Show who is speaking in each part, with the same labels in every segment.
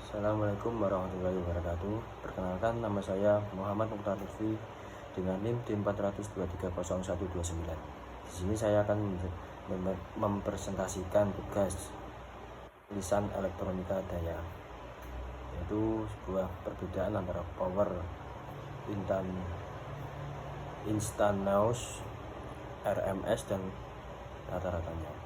Speaker 1: Assalamualaikum warahmatullahi wabarakatuh. Perkenalkan, nama saya Muhammad Mukhtar Lutfi dengan NIM D4230129. Di sini saya akan mempresentasikan tugas tulisan elektronika daya, yaitu sebuah perbedaan antara power instantaneous RMS dan rata-ratanya.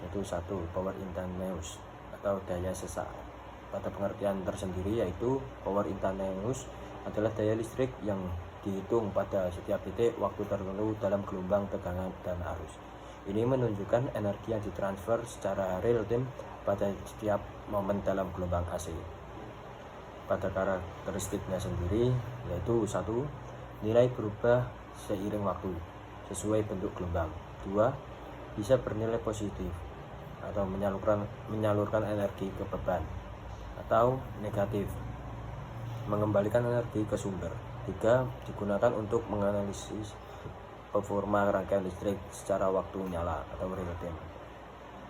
Speaker 1: Yaitu satu, power instantaneous atau daya sesaat. Pada pengertian tersendiri, yaitu power instantaneous adalah daya listrik yang dihitung pada setiap titik waktu tertentu dalam gelombang, tegangan, dan arus. Ini menunjukkan energi yang ditransfer secara real time pada setiap momen dalam gelombang AC. Pada karakteristiknya sendiri, yaitu satu, nilai berubah seiring waktu sesuai bentuk gelombang. Dua, bisa bernilai positif atau menyalurkan energi ke beban, atau negatif, mengembalikan energi ke sumber. 3. Digunakan untuk menganalisis performa rangkaian listrik secara waktu nyala atau real time.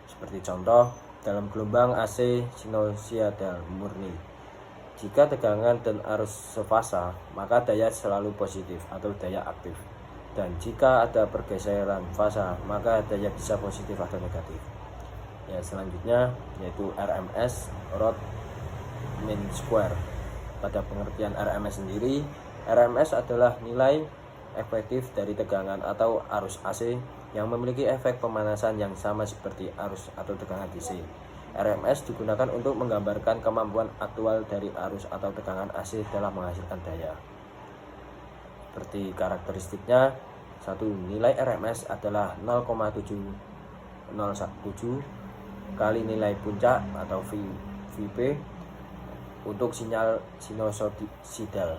Speaker 1: Seperti contoh, dalam gelombang AC sinusoidal murni, jika tegangan dan arus sefasa, maka daya selalu positif atau daya aktif. Dan jika ada pergeseran fasa, maka daya bisa positif atau negatif. Ya, selanjutnya yaitu RMS, Rod mean square. Pada pengertian RMS sendiri, RMS adalah nilai efektif dari tegangan atau arus AC yang memiliki efek pemanasan yang sama seperti arus atau tegangan DC. RMS digunakan untuk menggambarkan kemampuan aktual dari arus atau tegangan AC dalam menghasilkan daya. Seperti karakteristiknya, satu, nilai RMS adalah 0,707 kali nilai puncak atau VP untuk sinyal sinusoidal.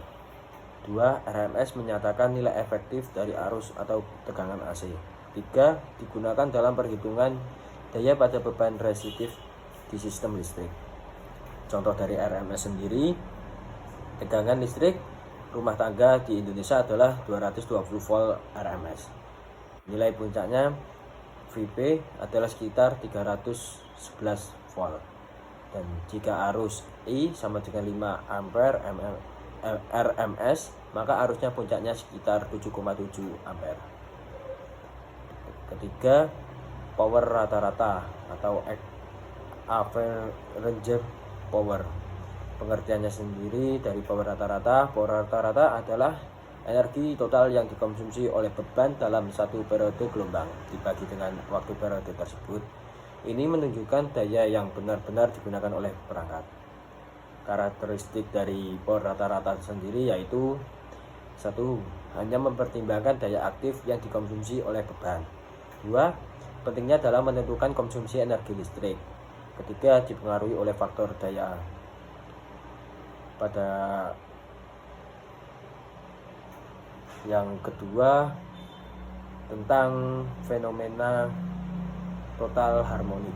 Speaker 1: 2. RMS menyatakan nilai efektif dari arus atau tegangan AC. 3. Digunakan dalam perhitungan daya pada beban resistif di sistem listrik. Contoh dari RMS sendiri, tegangan listrik rumah tangga di Indonesia adalah 220 volt RMS. Nilai puncaknya VP adalah sekitar 311 volt. Dan jika arus I sama dengan 5 ampere RMS, maka arusnya puncaknya sekitar 7,7 ampere. Ketiga, power rata-rata atau average power. Pengertiannya sendiri dari power rata-rata adalah energi total yang dikonsumsi oleh beban dalam satu periode gelombang dibagi dengan waktu periode tersebut. Ini menunjukkan daya yang benar-benar digunakan oleh perangkat. Karakteristik dari power rata-rata sendiri yaitu satu, hanya mempertimbangkan daya aktif yang dikonsumsi oleh beban. 2. Pentingnya dalam menentukan konsumsi energi listrik. Ketiga, dipengaruhi oleh faktor daya. Pada yang kedua, tentang fenomena total harmonik.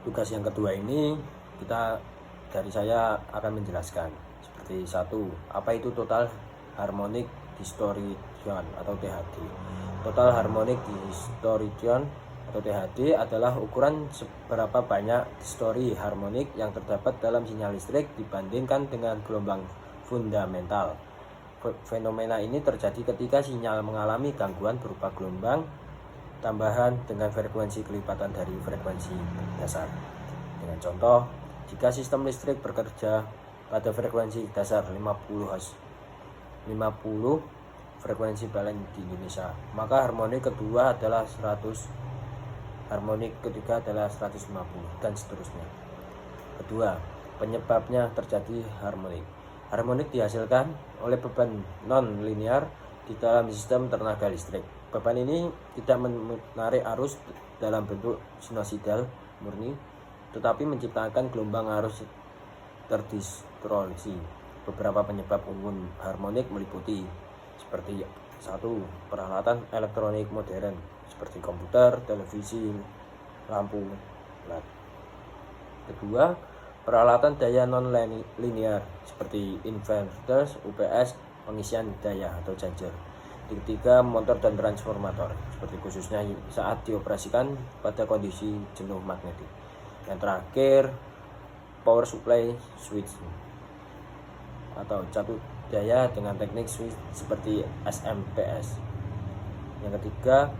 Speaker 1: Tugas yang kedua ini dari saya akan menjelaskan. Seperti satu, apa itu total harmonic distortion atau THD. Total harmonic distortion atau THD adalah ukuran seberapa banyak distorsi harmonik yang terdapat dalam sinyal listrik dibandingkan dengan gelombang fundamental. Fenomena ini terjadi ketika sinyal mengalami gangguan berupa gelombang tambahan dengan frekuensi kelipatan dari frekuensi dasar. Dengan contoh, jika sistem listrik bekerja pada frekuensi dasar 50 Hz, 50 frekuensi paling di Indonesia, maka harmonik kedua adalah 100, harmonik ketiga adalah 150, dan seterusnya. Kedua, penyebabnya terjadi harmonik. Harmonik dihasilkan oleh beban non-linear di dalam sistem tenaga listrik. Beban ini tidak menarik arus dalam bentuk sinusoidal murni, tetapi menciptakan gelombang arus terdistorsi. Beberapa penyebab umum harmonik meliputi seperti satu, peralatan elektronik modern seperti komputer, televisi, lampu LED. Kedua, peralatan daya non-linear seperti inverter, UPS, pengisian daya atau charger. Ketiga, motor dan transformator, seperti khususnya saat dioperasikan pada kondisi jenuh magnetik. Yang terakhir, power supply switch atau catur daya dengan teknik switch seperti SMPS. Yang ketiga,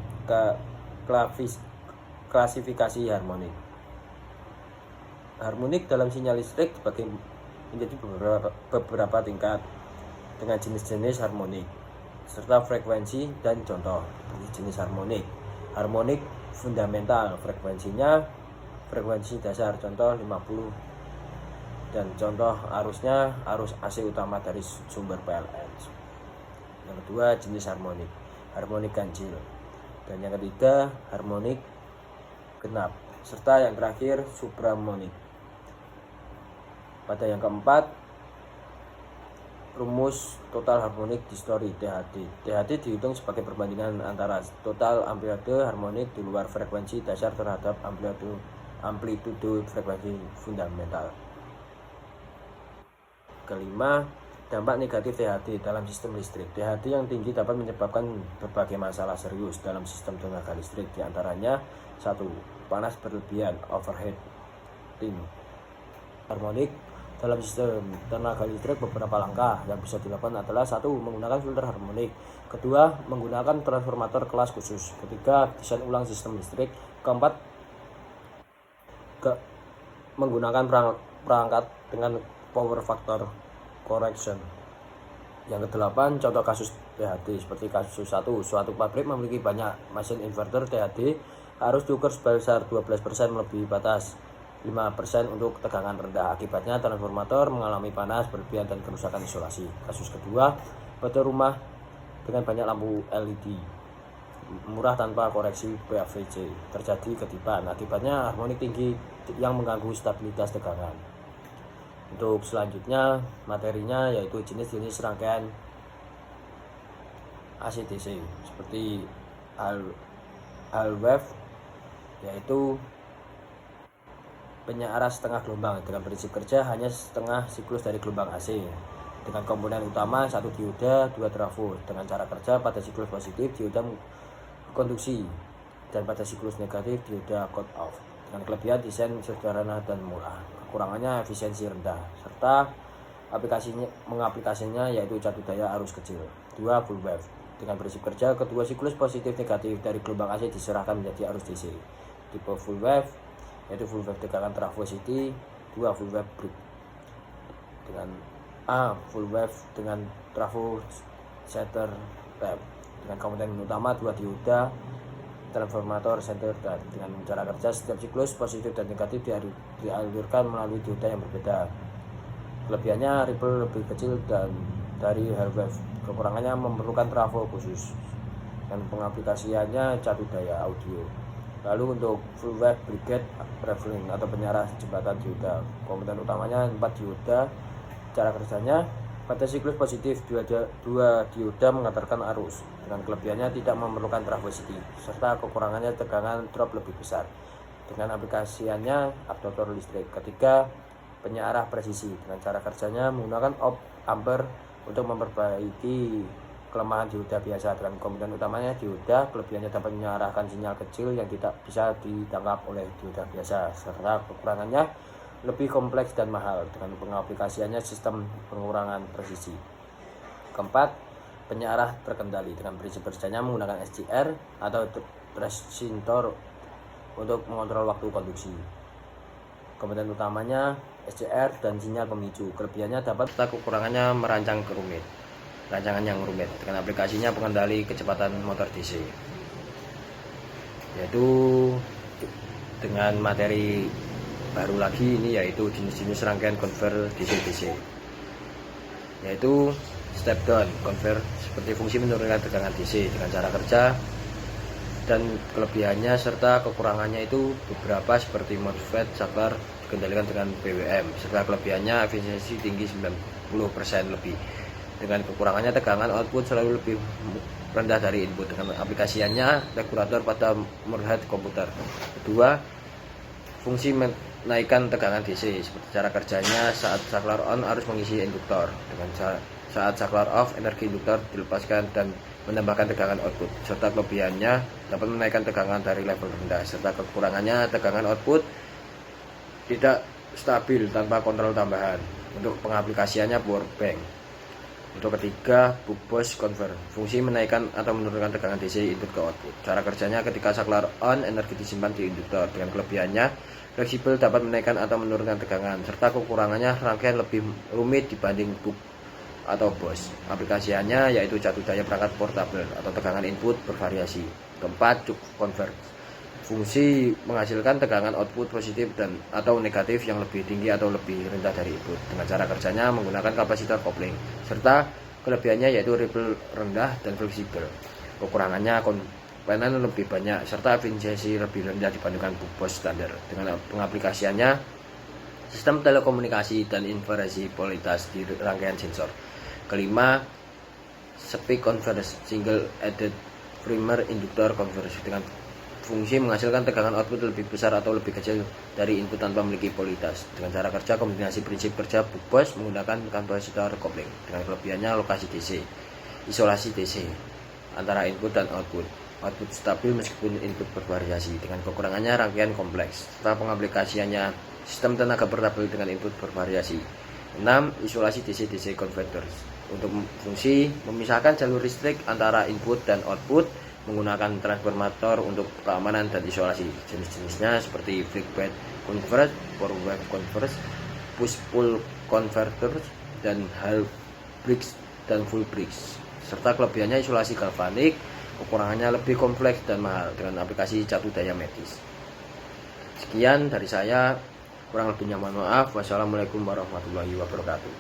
Speaker 1: klasifikasi harmonik. Harmonik dalam sinyal listrik dibagi menjadi beberapa tingkat dengan jenis-jenis harmonik serta frekuensi dan contoh. Jenis harmonik: harmonik fundamental, frekuensi dasar, contoh 50, dan contoh arusnya arus AC utama dari sumber PLN. Yang kedua, jenis harmonik: harmonik ganjil, dan yang ketiga harmonik genap, serta yang terakhir supramonik. Pada yang keempat, rumus total harmonik distorsi THD. THD dihitung sebagai perbandingan antara total amplitude harmonik di luar frekuensi dasar terhadap amplitude frekuensi fundamental. Kelima, dampak negatif THD dalam sistem listrik. THD yang tinggi dapat menyebabkan berbagai masalah serius dalam sistem tenaga listrik, diantaranya 1. Panas berlebihan, overheating. Harmonik dalam sistem tenaga listrik, beberapa langkah yang bisa dilakukan adalah 1. Menggunakan filter harmonik. 2. Menggunakan transformator kelas khusus. 3. Desain ulang sistem listrik. 4. Menggunakan perangkat dengan power factor correction. Yang ke-8, contoh kasus THD seperti kasus 1. Suatu pabrik memiliki banyak mesin inverter. THD harus diukur sebesar 12% melebihi batas 5% untuk tegangan rendah. Akibatnya transformator mengalami panas berlebihan dan kerusakan isolasi. Kasus kedua, pada rumah dengan banyak lampu LED murah tanpa koreksi PVC, terjadi ketiban. Akibatnya harmonik tinggi yang mengganggu stabilitas tegangan. Untuk selanjutnya, materinya yaitu jenis-jenis rangkaian AC/DC seperti Hall wave, yaitu penyearah setengah gelombang dengan prinsip kerja hanya setengah siklus dari gelombang AC, dengan komponen utama 1 dioda, 2 trafo. Dengan cara kerja, pada siklus positif dioda konduksi dan pada siklus negatif dioda cut off. Dengan kelebihan desain sederhana dan murah, kekurangannya efisiensi rendah, serta mengaplikasinya yaitu catur daya arus kecil. 2. Full wave, dengan prinsip kerja kedua siklus positif negatif dari gelombang AC diserahkan menjadi arus DC. Tipe full wave yaitu full wave tegangan trafo City. 2. Full wave break, dengan full wave dengan trafo center tap, dengan komponen utama 2 dioda, transformator center dan dengan cara kerja setiap siklus positif dan negatif dialirkan melalui dioda yang berbeda. Kelebihannya ripple lebih kecil dan dari Hall wave, kekurangannya memerlukan trafo khusus dan pengaplikasiannya catur daya audio. Lalu untuk full wave brigade traveling atau penyarah jembatan dioda, komponen utamanya 4 dioda. Cara kerjanya, pada siklus positif 2 dioda mengantarkan arus, dengan kelebihannya tidak memerlukan trafo City, serta kekurangannya tegangan drop lebih besar. Dengan aplikasiannya absorber listrik. Ketiga, penyearah presisi, dengan cara kerjanya menggunakan op ampere untuk memperbaiki kelemahan dioda biasa. Dengan komponen utamanya dioda, kelebihannya dapat mengarahkan sinyal kecil yang tidak bisa ditangkap oleh dioda biasa, serta kekurangannya lebih kompleks dan mahal. Dengan pengaplikasiannya sistem pengurangan presisi. Keempat, penyearah terkendali, dengan prinsip kerjanya menggunakan SCR atau transistor untuk mengontrol waktu konduksi. Komponen utamanya SCR dan sinyal pemicu. Kelebihannya dapat, kekurangannya rancangan yang rumit. Dengan aplikasinya pengendali kecepatan motor DC, yaitu dengan materi baru lagi ini, yaitu jenis-jenis rangkaian converter DC-DC, yaitu step down converter seperti fungsi menurunkan tegangan DC. Dengan cara kerja dan kelebihannya serta kekurangannya itu beberapa seperti MOSFET saklar dikendalikan dengan PWM, serta kelebihannya efisiensi tinggi 90% lebih. Dengan kekurangannya tegangan output selalu lebih rendah dari input. Dengan aplikasiannya regulator pada motherhead komputer. Kedua, fungsi menaikkan tegangan DC seperti cara kerjanya saat saklar on harus mengisi induktor. Dengan saat saklar off, energi induktor dilepaskan dan menambahkan tegangan output, serta kelebihannya dapat menaikkan tegangan dari level rendah, serta kekurangannya tegangan output tidak stabil tanpa kontrol tambahan. Untuk pengaplikasiannya powerbank. Untuk ketiga, buck boost convert, fungsi menaikkan atau menurunkan tegangan DC input ke output. Cara kerjanya, ketika saklar on, energi disimpan di induktor. Dengan kelebihannya, fleksibel, dapat menaikkan atau menurunkan tegangan, serta kekurangannya rangkaian lebih rumit dibanding buck atau boost. Aplikasiannya yaitu jatuh daya perangkat portable atau tegangan input bervariasi. Keempat, cup convert, fungsi menghasilkan tegangan output positif dan atau negatif yang lebih tinggi atau lebih rendah dari input. Dengan cara kerjanya menggunakan kapasitor kopling, serta kelebihannya yaitu ripple rendah dan fleksibel. Kekurangannya komponen lebih banyak serta efisiensi lebih rendah dibandingkan buck boost standar. Dengan pengaplikasiannya, sistem telekomunikasi dan inversi polaritas di rangkaian sensor. Kelima, speed converter, single added primer inductor converter, dengan fungsi menghasilkan tegangan output lebih besar atau lebih kecil dari input tanpa memiliki polaritas. Dengan cara kerja, kombinasi prinsip kerja buck boost menggunakan kapasitor kopling. Dengan kelebihannya lokasi DC, isolasi DC antara input dan output stabil meskipun input bervariasi. Dengan kekurangannya rangkaian kompleks, serta pengaplikasiannya sistem tenaga portable dengan input bervariasi. 6. Isolasi DC-DC converter, untuk fungsi memisahkan jalur listrik antara input dan output menggunakan transformator untuk keamanan dan isolasi. Jenis-jenisnya seperti breakbed converter, power wave converter, push pull converter, dan half bridge dan full bridge. Serta kelebihannya isolasi galvanik, kekurangannya lebih kompleks dan mahal dengan aplikasi jatuh daya medis. Sekian dari saya, kurang lebihnya mohon maaf. Wassalamualaikum warahmatullahi wabarakatuh.